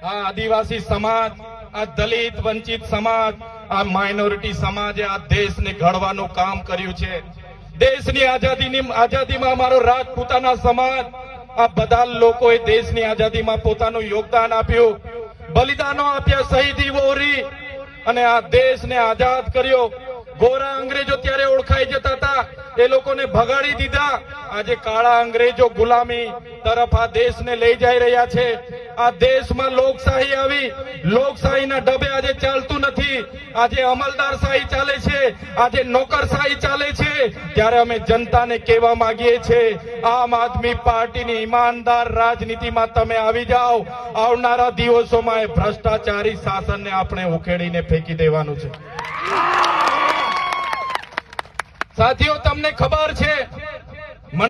આ આદિવાસી સમાજ, આ દલિત વંચિત સમાજ, આ માઇનોરિટી સમાજે આ દેશને ઘડવાનું કામ કર્યું છે. દેશની આઝાદીમાં અમારો રાજપૂતાના સમાજ, આ બધા લોકોએ દેશની આઝાદીમાં પોતાનું યોગદાન આપ્યું, બલિદાનો આપ્યા, શહીદી વહોરી અને આ દેશને આઝાદ કર્યો. ગોરા અંગ્રેજો ત્યારે ઓળખાઈ જતા હતા, એ લોકોને ભગાડી દીધા. આજે કાળા અંગ્રેજો ગુલામી તરફ આ દેશને લઈ જઈ રહ્યા છે. આ દેશમાં લોકશાહી આવી, લોકશાહીના ડબે આજે ચાલતું નથી. આજે અમલદારશાહી ચાલે છે, આજે નોકરશાહી ચાલે છે. ત્યારે અમે જનતાને કહેવા માંગીએ છીએ, આમ આદમી પાર્ટીની ઈમાનદાર રાજનીતિમાં તમે આવી જાઓ. આવનારા દિવસોમાં એ ભ્રષ્ટાચારી શાસનને આપણે ઉખેડીને ફેંકી દેવાનું છે. સાથીઓ, તમને ખબર છે